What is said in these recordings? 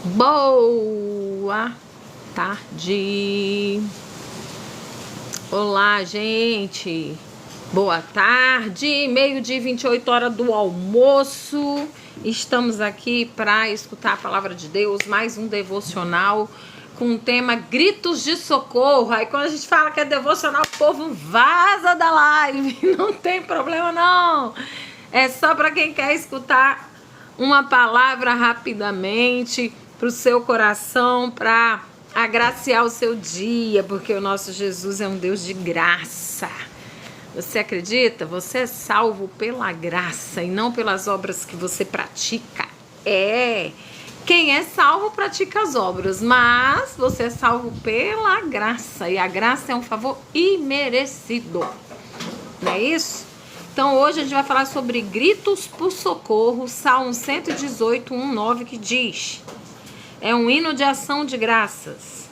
Boa tarde. Olá, gente. Boa tarde. 12h, 28 horas do almoço. Estamos aqui para escutar a palavra de Deus, mais um devocional com o tema Gritos de Socorro. Aí quando a gente fala que é devocional, o povo vaza da live. Não tem problema não. É só para quem quer escutar uma palavra rapidamente para o seu coração, para agraciar o seu dia, porque o nosso Jesus é um Deus de graça. Você acredita? Você é salvo pela graça e não pelas obras que você pratica. Quem é salvo pratica as obras, mas você é salvo pela graça, e a graça é um favor imerecido. Não é isso? Então hoje a gente vai falar sobre gritos por socorro, Salmo 118, 1:9, que diz: é um hino de ação de graças.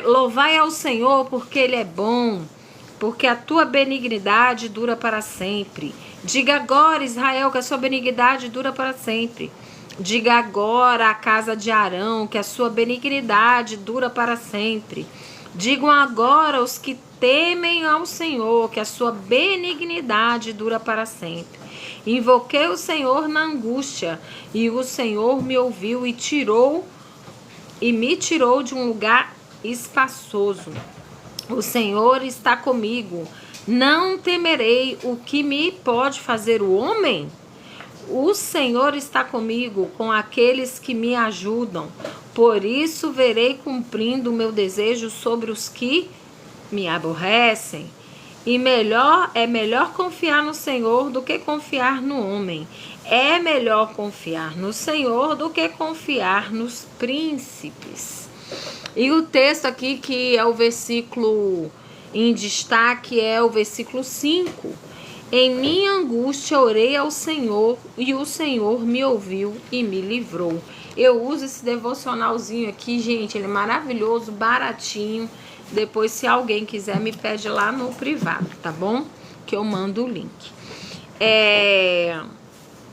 Louvai ao Senhor porque Ele é bom, porque a tua benignidade dura para sempre. Diga agora, Israel, que a sua benignidade dura para sempre. Diga agora à casa de Arão que a sua benignidade dura para sempre. Digam agora os que temem ao Senhor que a sua benignidade dura para sempre. Invoquei o Senhor na angústia, e o Senhor me ouviu e me tirou de um lugar espaçoso. O Senhor está comigo. Não temerei o que me pode fazer o homem. O Senhor está comigo, com aqueles que me ajudam. Por isso verei cumprindo o meu desejo sobre os que me aborrecem. E é melhor confiar no Senhor do que confiar no homem. É melhor confiar no Senhor do que confiar nos príncipes. E o texto aqui, que é o versículo em destaque, é o versículo 5. Em minha angústia orei ao Senhor, e o Senhor me ouviu e me livrou. Eu uso esse devocionalzinho aqui, gente, ele é maravilhoso, baratinho. Depois, se alguém quiser, me pede lá no privado, tá bom? Que eu mando o link.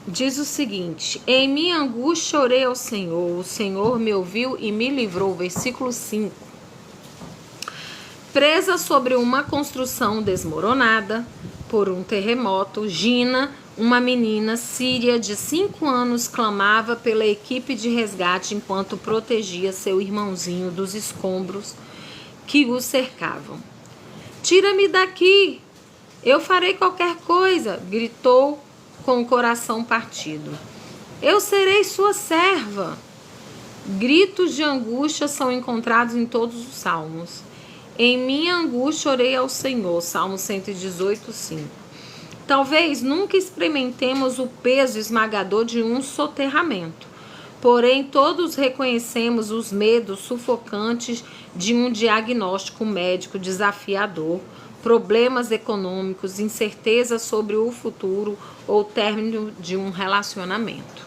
Diz o seguinte: em minha angústia orei ao Senhor, o Senhor me ouviu e me livrou. Versículo 5. Presa sobre uma construção desmoronada por um terremoto, Gina, uma menina síria de 5 anos, clamava pela equipe de resgate enquanto protegia seu irmãozinho dos escombros que o cercavam. Tira-me daqui, eu farei qualquer coisa, gritou com o coração partido. Eu serei sua serva. Gritos de angústia são encontrados em todos os salmos. Em minha angústia orei ao Senhor, Salmo 118, 5. Talvez nunca experimentemos o peso esmagador de um soterramento. Porém, todos reconhecemos os medos sufocantes de um diagnóstico médico desafiador, problemas econômicos, incerteza sobre o futuro ou término de um relacionamento.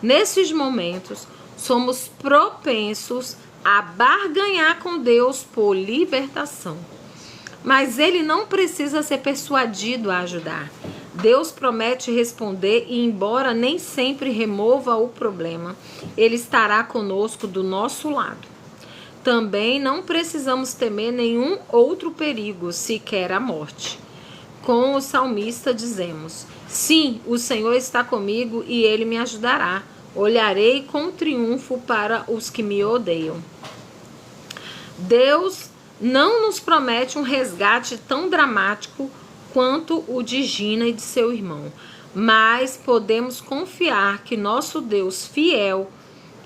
Nesses momentos, somos propensos a barganhar com Deus por libertação. Mas Ele não precisa ser persuadido a ajudar. Deus promete responder e, embora nem sempre remova o problema, Ele estará conosco do nosso lado. Também não precisamos temer nenhum outro perigo, sequer a morte. Com o salmista dizemos: sim, o Senhor está comigo e Ele me ajudará. Olharei com triunfo para os que me odeiam. Deus não nos promete um resgate tão dramático quanto o de Gina e de seu irmão, mas podemos confiar que nosso Deus fiel,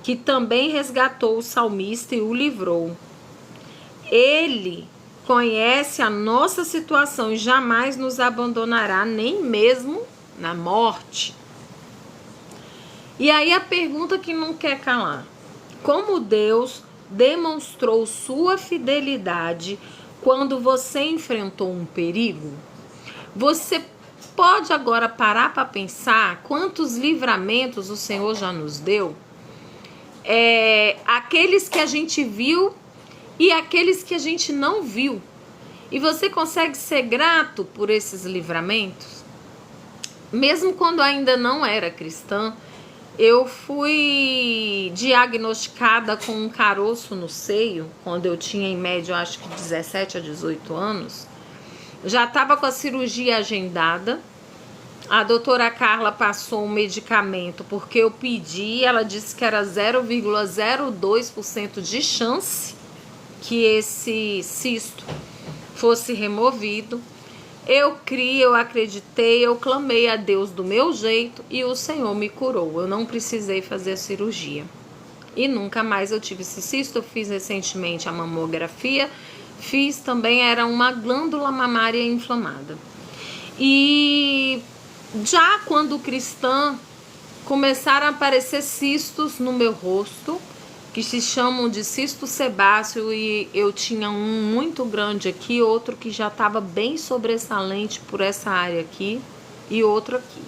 que também resgatou o salmista e o livrou, Ele conhece a nossa situação e jamais nos abandonará, nem mesmo na morte. E aí a pergunta que não quer calar: como Deus demonstrou sua fidelidade quando você enfrentou um perigo? Você pode agora parar para pensar quantos livramentos o Senhor já nos deu? Aqueles que a gente viu e aqueles que a gente não viu. E você consegue ser grato por esses livramentos? Mesmo quando ainda não era cristã, Eu fui diagnosticada com um caroço no seio quando eu tinha em média, acho que 17 a 18 anos. Já estava com a cirurgia agendada. A doutora Carla passou um medicamento porque eu pedi, ela disse que era 0,02% de chance que esse cisto fosse removido. Eu criei, eu acreditei, eu clamei a Deus do meu jeito e o Senhor me curou. Eu não precisei fazer a cirurgia. E nunca mais eu tive esse cisto. Eu fiz recentemente a mamografia. Fiz também, era uma glândula mamária inflamada. E já quando cristã, começaram a aparecer cistos no meu rosto, que se chamam de cisto sebáceo, e eu tinha um muito grande aqui, outro que já estava bem sobressalente por essa área aqui, e outro aqui.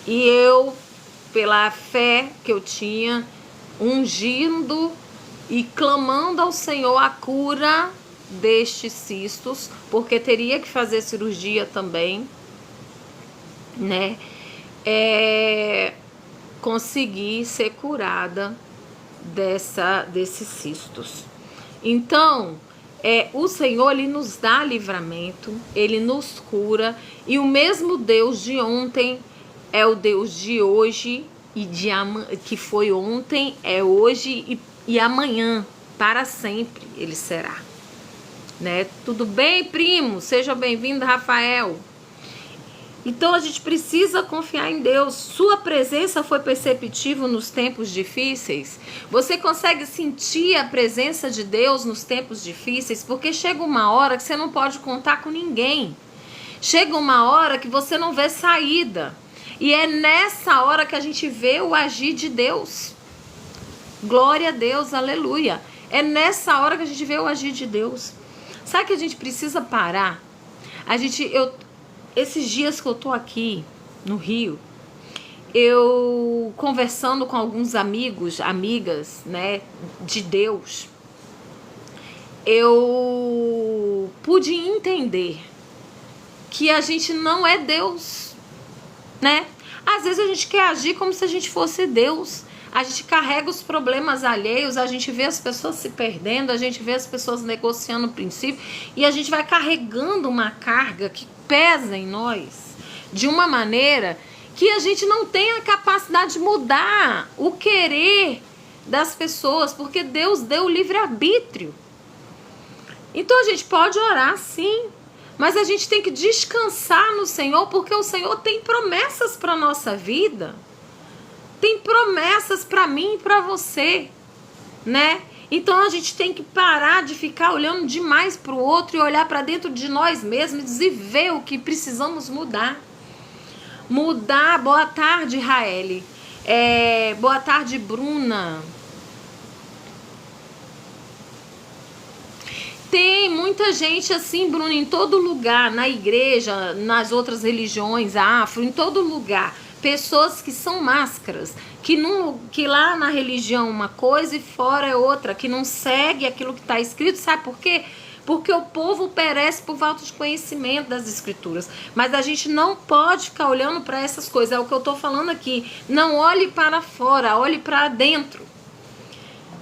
E eu, pela fé que eu tinha, ungindo e clamando ao Senhor a cura destes cistos, porque teria que fazer cirurgia também, né? Consegui ser curada desses cistos. Então, o Senhor, ele nos dá livramento, ele nos cura, e o mesmo Deus de ontem é o Deus de hoje e que foi ontem, é hoje e amanhã, para sempre ele será, né? Tudo bem, primo? Seja bem-vindo, Rafael. Então a gente precisa confiar em Deus. Sua presença foi perceptível nos tempos difíceis? Você consegue sentir a presença de Deus nos tempos difíceis? Porque chega uma hora que você não pode contar com ninguém. Chega uma hora que você não vê saída. E é nessa hora que a gente vê o agir de Deus. Glória a Deus, aleluia. É nessa hora que a gente vê o agir de Deus. Sabe que a gente precisa parar? Esses dias que eu tô aqui no Rio, eu conversando com alguns amigos, amigas, né, de Deus, eu pude entender que a gente não é Deus, né? Às vezes a gente quer agir como se a gente fosse Deus. A gente carrega os problemas alheios, a gente vê as pessoas se perdendo, a gente vê as pessoas negociando o princípio, e a gente vai carregando uma carga que pesa em nós de uma maneira que a gente não tem a capacidade de mudar o querer das pessoas, porque Deus deu o livre-arbítrio. Então a gente pode orar sim, mas a gente tem que descansar no Senhor, porque o Senhor tem promessas para a nossa vida. Tem promessas para mim e para você, né? Então a gente tem que parar de ficar olhando demais para o outro e olhar para dentro de nós mesmos e ver o que precisamos mudar. Mudar. Boa tarde, Raeli. Boa tarde, Bruna. Tem muita gente assim, Bruna, em todo lugar, na igreja, nas outras religiões, afro, em todo lugar. Pessoas que são máscaras, que lá na religião uma coisa e fora é outra, que não segue aquilo que está escrito. Sabe por quê? Porque o povo perece por falta de conhecimento das escrituras. Mas a gente não pode ficar olhando para essas coisas, é o que eu estou falando aqui. Não olhe para fora, olhe para dentro.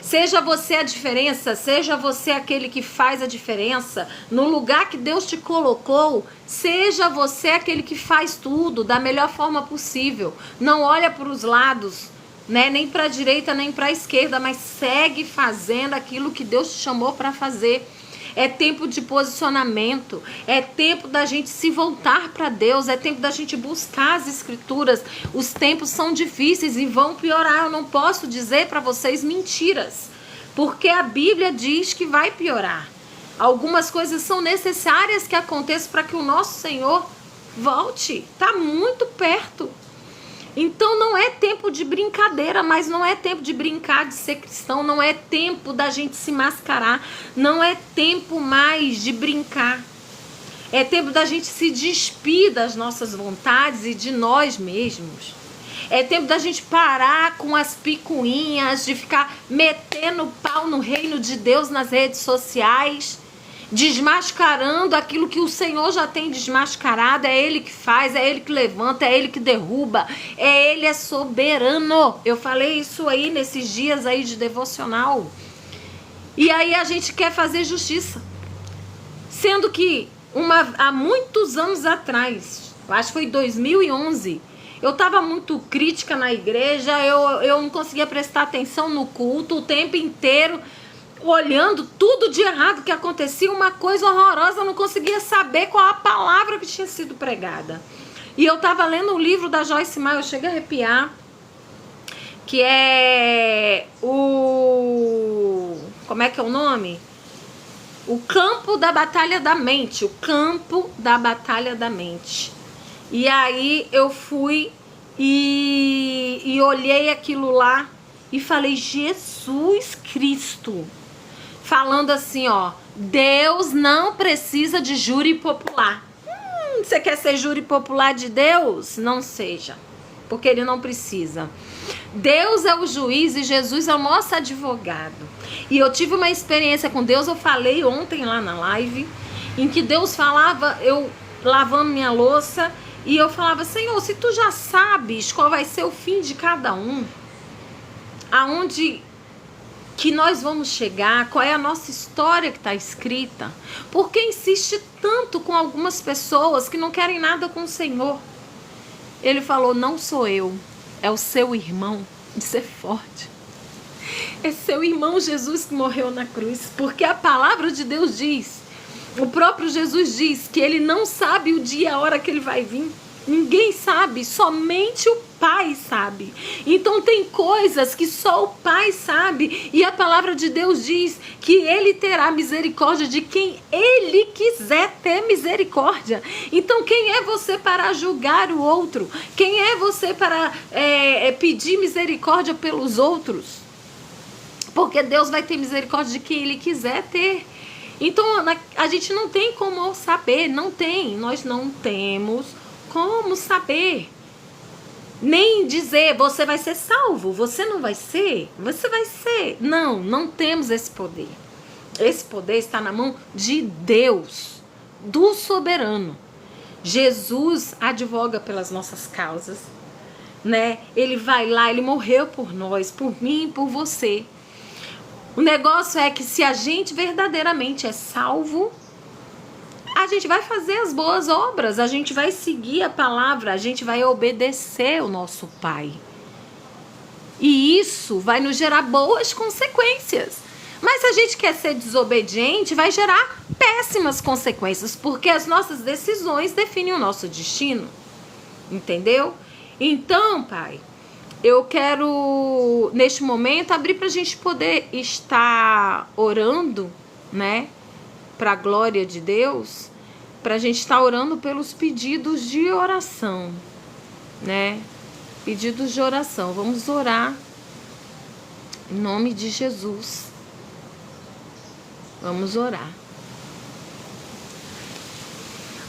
Seja você a diferença, seja você aquele que faz a diferença. No lugar que Deus te colocou, seja você aquele que faz tudo da melhor forma possível. Não olha para os lados, né? Nem para a direita, nem para a esquerda, mas segue fazendo aquilo que Deus te chamou para fazer. É tempo de posicionamento, é tempo da gente se voltar para Deus, é tempo da gente buscar as escrituras. Os tempos são difíceis e vão piorar. Eu não posso dizer para vocês mentiras, porque a Bíblia diz que vai piorar. Algumas coisas são necessárias que aconteçam para que o nosso Senhor volte. Está muito perto. Então não é tempo de brincadeira, mas não é tempo de brincar de ser cristão, não é tempo da gente se mascarar, não é tempo mais de brincar. É tempo da gente se despir das nossas vontades e de nós mesmos. É tempo da gente parar com as picuinhas, de ficar metendo pau no reino de Deus nas redes sociais desmascarando aquilo que o Senhor já tem desmascarado. É Ele que faz, é Ele que levanta, é Ele que derruba, Ele é soberano. Eu falei isso aí nesses dias aí de devocional. E aí a gente quer fazer justiça, sendo que há muitos anos atrás, acho que foi 2011, eu estava muito crítica na igreja, eu não conseguia prestar atenção no culto o tempo inteiro, olhando tudo de errado que acontecia, uma coisa horrorosa, eu não conseguia saber qual a palavra que tinha sido pregada. E eu estava lendo um livro da Joyce Meyer, eu cheguei a arrepiar, que é como é que é o nome? O Campo da Batalha da Mente. O Campo da Batalha da Mente. E aí eu fui e olhei aquilo lá e falei, Jesus Cristo. Falando assim, ó, Deus não precisa de júri popular. Você quer ser júri popular de Deus? Não seja, porque Ele não precisa. Deus é o juiz e Jesus é o nosso advogado. E eu tive uma experiência com Deus, eu falei ontem lá na live, em que Deus falava, eu lavando minha louça, e eu falava, Senhor, se tu já sabes qual vai ser o fim de cada um, aonde que nós vamos chegar, qual é a nossa história que está escrita, por que insiste tanto com algumas pessoas que não querem nada com o Senhor? Ele falou, não sou eu, é o seu irmão. Isso é forte. É seu irmão Jesus que morreu na cruz, porque a palavra de Deus diz, o próprio Jesus diz que ele não sabe o dia e a hora que ele vai vir. Ninguém sabe, somente o Pai sabe. Então tem coisas que só o Pai sabe, e a palavra de Deus diz que Ele terá misericórdia de quem Ele quiser ter misericórdia. Então quem é você para julgar o outro? Quem é você para pedir misericórdia pelos outros? Porque Deus vai ter misericórdia de quem Ele quiser ter. Então a gente não tem como saber, nós não temos como saber, nem dizer você vai ser salvo, você não vai ser, você vai ser. Não temos esse poder. Esse poder está na mão de Deus, do soberano. Jesus advoga pelas nossas causas, né? Ele vai lá, ele morreu por nós, por mim e por você. O negócio é que se a gente verdadeiramente é salvo, a gente vai fazer as boas obras, a gente vai seguir a palavra, a gente vai obedecer o nosso Pai. E isso vai nos gerar boas consequências. Mas se a gente quer ser desobediente, vai gerar péssimas consequências, porque as nossas decisões definem o nosso destino. Entendeu? Então, Pai, eu quero, neste momento, abrir para a gente poder estar orando, né? Para a glória de Deus, para a gente estar orando pelos pedidos de oração, né? Pedidos de oração. Vamos orar em nome de Jesus. Vamos orar.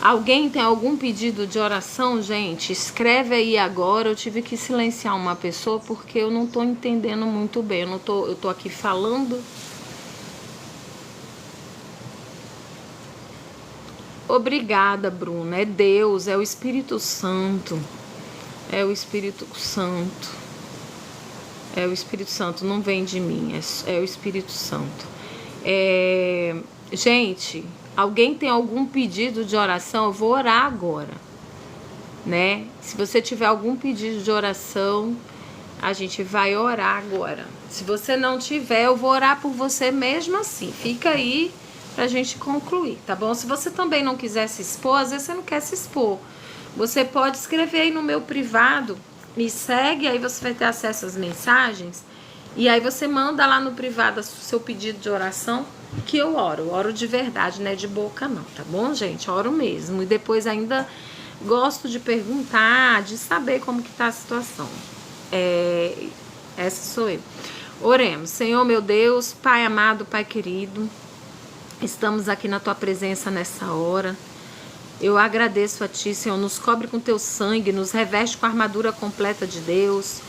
Alguém tem algum pedido de oração, gente? Escreve aí agora. Eu tive que silenciar uma pessoa porque eu não estou entendendo muito bem. Eu tô aqui falando. Obrigada, Bruna. É Deus, é o Espírito Santo. É o Espírito Santo. É o Espírito Santo, não vem de mim, é o Espírito Santo. Gente, alguém tem algum pedido de oração? Eu vou orar agora, né? Se você tiver algum pedido de oração, a gente vai orar agora. Se você não tiver, eu vou orar por você mesmo assim. Fica aí pra gente concluir, tá bom? Se você também não quiser se expor, às vezes você não quer se expor, você pode escrever aí no meu privado, me segue, aí você vai ter acesso às mensagens, e aí você manda lá no privado o seu pedido de oração, que eu oro de verdade, não é de boca não, tá bom, gente? Oro mesmo, e depois ainda gosto de perguntar, de saber como que tá a situação. Essa sou eu. Oremos. Senhor meu Deus, Pai amado, Pai querido, estamos aqui na Tua presença nessa hora. Eu agradeço a Ti, Senhor, nos cobre com Teu sangue, nos reveste com a armadura completa de Deus.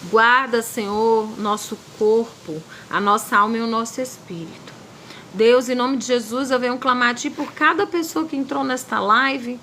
Guarda, Senhor, nosso corpo, a nossa alma e o nosso espírito. Deus, em nome de Jesus, eu venho clamar a Ti por cada pessoa que entrou nesta live,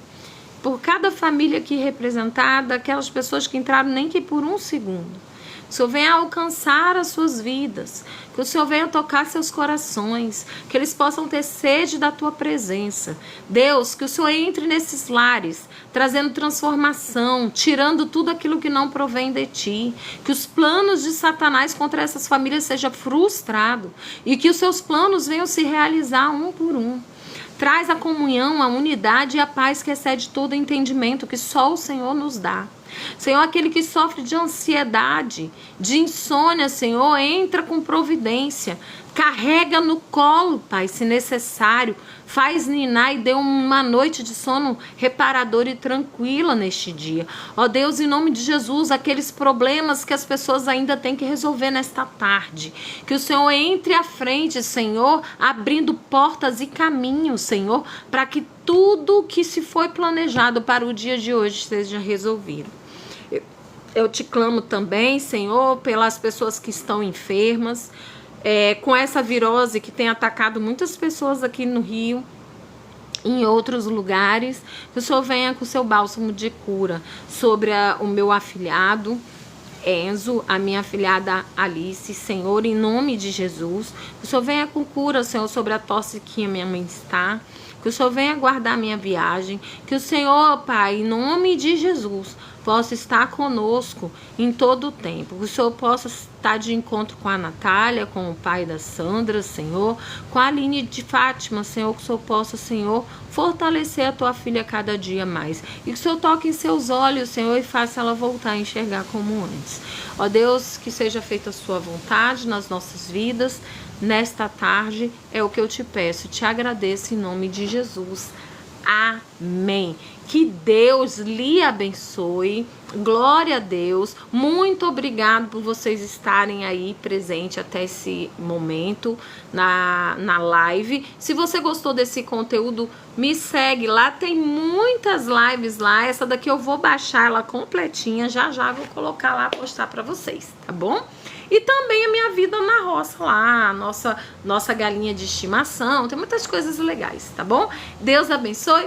por cada família aqui representada, aquelas pessoas que entraram nem que por um segundo. Que o Senhor venha alcançar as suas vidas, que o Senhor venha tocar seus corações, que eles possam ter sede da Tua presença. Deus, que o Senhor entre nesses lares, trazendo transformação, tirando tudo aquilo que não provém de Ti, que os planos de Satanás contra essas famílias sejam frustrados e que os seus planos venham se realizar um por um. Traz a comunhão, a unidade e a paz que excede todo entendimento, que só o Senhor nos dá. Senhor, aquele que sofre de ansiedade, de insônia, Senhor, entra com providência. Carrega no colo, Pai, se necessário. Faz ninar e dê uma noite de sono reparadora e tranquila neste dia. Ó Deus, em nome de Jesus, aqueles problemas que as pessoas ainda têm que resolver nesta tarde. Que o Senhor entre à frente, Senhor, abrindo portas e caminhos, Senhor, para que tudo que se foi planejado para o dia de hoje seja resolvido. Eu te clamo também, Senhor, pelas pessoas que estão enfermas, com essa virose que tem atacado muitas pessoas aqui no Rio, em outros lugares. Que o Senhor venha com o seu bálsamo de cura sobre o meu afilhado Enzo, a minha afilhada Alice, Senhor, em nome de Jesus. Que o Senhor venha com cura, Senhor, sobre a tosse que a minha mãe está. Que o Senhor venha guardar a minha viagem. Que o Senhor, Pai, em nome de Jesus, possa estar conosco em todo o tempo. Que o Senhor possa estar de encontro com a Natália, com o pai da Sandra, Senhor, com a Aline de Fátima, Senhor, que o Senhor possa, Senhor, fortalecer a tua filha cada dia mais. E que o Senhor toque em seus olhos, Senhor, e faça ela voltar a enxergar como antes. Ó Deus, que seja feita a sua vontade nas nossas vidas, nesta tarde, é o que eu te peço. Te agradeço em nome de Jesus. Amém. Que Deus lhe abençoe. Glória a Deus. Muito obrigado por vocês estarem aí presente até esse momento na live. Se você gostou desse conteúdo, me segue lá. Tem muitas lives lá. Essa daqui eu vou baixar ela completinha. Já vou colocar lá, postar para vocês, tá bom? E também a minha vida na roça lá, nossa galinha de estimação. Tem muitas coisas legais, tá bom? Deus abençoe.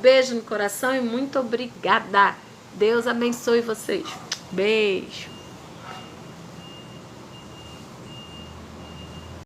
Beijo no coração e muito obrigada. Deus abençoe vocês. Beijo.